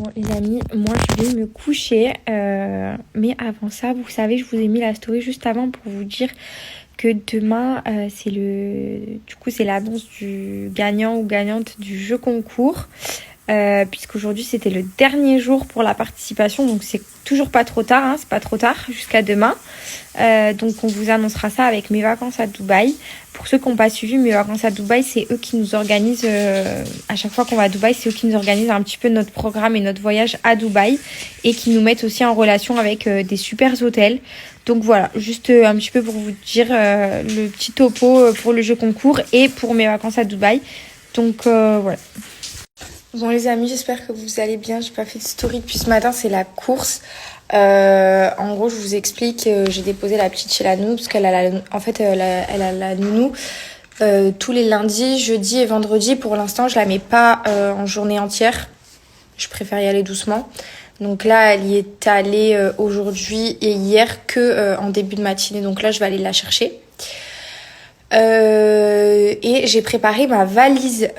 Bon les amis, moi je vais me coucher, mais avant ça, vous savez, je vous ai mis la story juste avant pour vous dire que demain c'est l'annonce du gagnant ou gagnante du jeu concours, puisqu'aujourd'hui c'était le dernier jour pour la participation, donc c'est toujours pas trop tard, hein, c'est pas trop tard, jusqu'à demain. Donc on vous annoncera ça avec mes vacances à Dubaï. Pour ceux qui n'ont pas suivi mes vacances à Dubaï, c'est eux qui nous organisent, à chaque fois qu'on va à Dubaï, c'est eux qui nous organisent un petit peu notre programme et notre voyage à Dubaï et qui nous mettent aussi en relation avec des super hôtels. Donc voilà, juste un petit peu pour vous dire le petit topo pour le jeu concours et pour mes vacances à Dubaï. Donc voilà. Bon les amis, j'espère que vous allez bien. J'ai pas fait de story depuis ce matin, c'est la course. En gros, je vous explique, j'ai déposé la petite chez la nounou parce qu'elle a elle a la nounou tous les lundis, jeudis et vendredis. Pour l'instant, je la mets pas en journée entière. Je préfère y aller doucement. Donc là, elle y est allée aujourd'hui et hier que en début de matinée. Donc là, je vais aller la chercher. Et j'ai préparé ma valise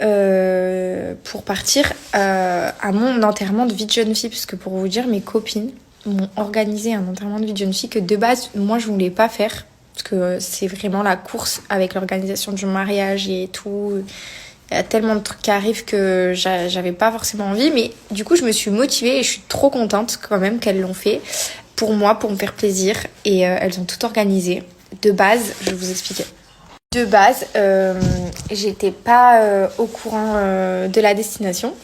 pour partir à mon enterrement de vie de jeune fille, parce que pour vous dire, mes copines m'ont organisé un enterrement de vie de jeune fille que de base, moi je voulais pas faire, parce que c'est vraiment la course avec l'organisation du mariage et tout. Il y a tellement de trucs qui arrivent que j'avais pas forcément envie, mais du coup je me suis motivée et je suis trop contente quand même qu'elles l'ont fait pour moi, pour me faire plaisir, et elles ont tout organisé. De base, je vais vous expliquer. De base, j'étais pas au courant de la destination.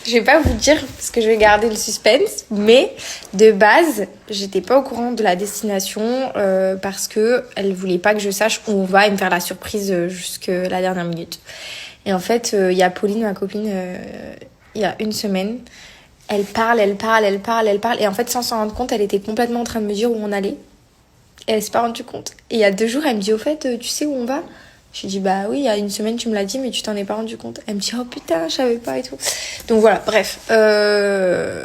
Je vais pas vous dire parce que je vais garder le suspense, mais de base, j'étais pas au courant de la destination parce que elle voulait pas que je sache où on va et me faire la surprise jusqu'à la dernière minute. Et en fait, il y a Pauline, ma copine, il y a une semaine, elle parle, et en fait, sans s'en rendre compte, elle était complètement en train de me dire où on allait. Et elle s'est pas rendue compte. Et il y a 2 jours, elle me dit, au fait, tu sais où on va? Je lui dis, bah oui, il y a une semaine, tu me l'as dit, mais tu t'en es pas rendu compte. Elle me dit, oh putain, je savais pas et tout. Donc voilà, bref.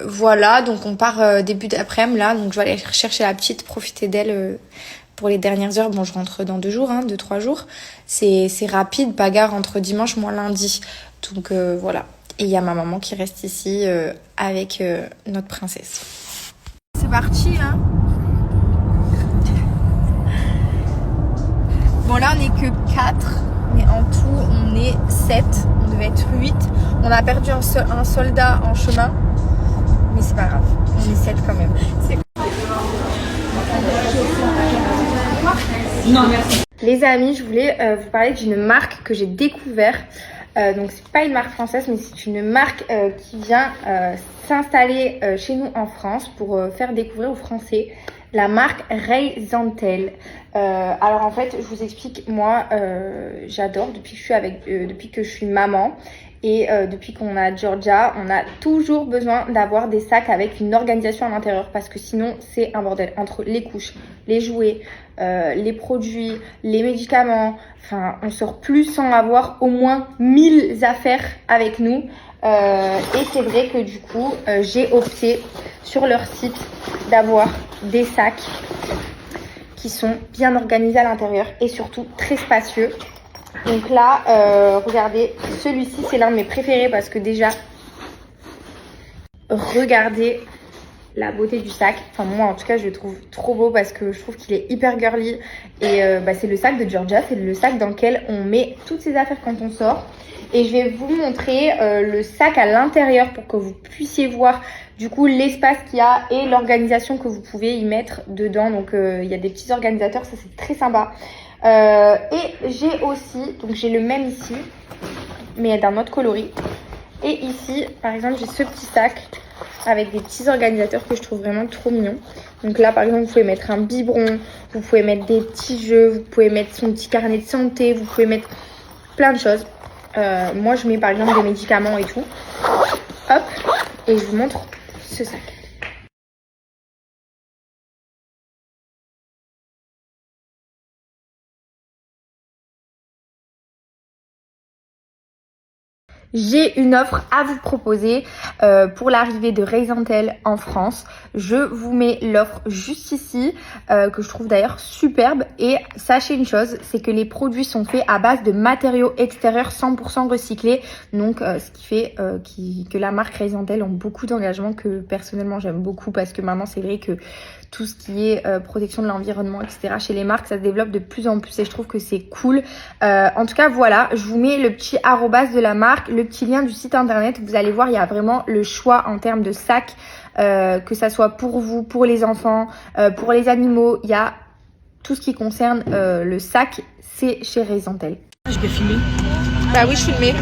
Voilà, donc on part début d'après-midi, là. Donc je vais aller chercher la petite, profiter d'elle pour les dernières heures. Bon, je rentre dans 2 jours, 2-3 jours. C'est rapide, bagarre entre dimanche, moi lundi. Donc voilà. Et il y a ma maman qui reste ici avec notre princesse. C'est parti, hein. Bon là on est que 4, mais en tout on est 7, on devait être 8. On a perdu un soldat en chemin, mais c'est pas grave, on est 7 quand même. Non merci. Les amis, je voulais vous parler d'une marque que j'ai découvert. Donc c'est pas une marque française, mais c'est une marque qui vient s'installer chez nous en France pour faire découvrir aux Français la marque Rayzantel. Alors en fait, je vous explique, moi j'adore depuis que je suis maman et depuis qu'on a Georgia, on a toujours besoin d'avoir des sacs avec une organisation à l'intérieur parce que sinon c'est un bordel entre les couches, les jouets, les produits, les médicaments. Enfin, on sort plus sans avoir au moins 1000 affaires avec nous. Et c'est vrai que du coup, j'ai opté sur leur site d'avoir des sacs qui sont bien organisés à l'intérieur et surtout très spacieux. Donc là, regardez, celui-ci c'est l'un de mes préférés parce que déjà, regardez la beauté du sac. Enfin moi en tout cas je le trouve trop beau parce que je trouve qu'il est hyper girly. Et c'est le sac de Georgia, c'est le sac dans lequel on met toutes ses affaires quand on sort. Et je vais vous montrer le sac à l'intérieur pour que vous puissiez voir du coup l'espace qu'il y a et l'organisation que vous pouvez y mettre dedans. Donc il y a des petits organisateurs, ça c'est très sympa. Et j'ai aussi, donc j'ai le même ici, mais d'un autre coloris. Et ici, par exemple, j'ai ce petit sac avec des petits organisateurs que je trouve vraiment trop mignons. Donc là, par exemple, vous pouvez mettre un biberon, vous pouvez mettre des petits jeux, vous pouvez mettre son petit carnet de santé, vous pouvez mettre plein de choses. Moi, je mets par exemple des médicaments et tout. Hop, et je vous montre ce sac. J'ai une offre à vous proposer pour l'arrivée de Reisentel en France. Je vous mets l'offre juste ici, que je trouve d'ailleurs superbe. Et sachez une chose, c'est que les produits sont faits à base de matériaux extérieurs 100% recyclés. Donc ce qui fait que la marque Reisentel ont beaucoup d'engagement, que personnellement j'aime beaucoup, parce que maintenant c'est vrai que tout ce qui est protection de l'environnement, etc. chez les marques, ça se développe de plus en plus et je trouve que c'est cool. En tout cas, voilà, je vous mets le petit arrobas de la marque, le petit lien du site internet. Vous allez voir, il y a vraiment le choix en termes de sacs, que ça soit pour vous, pour les enfants, pour les animaux. Il y a tout ce qui concerne le sac, c'est chez Reisentel. Je peux filmer? Bah oui, je filmais.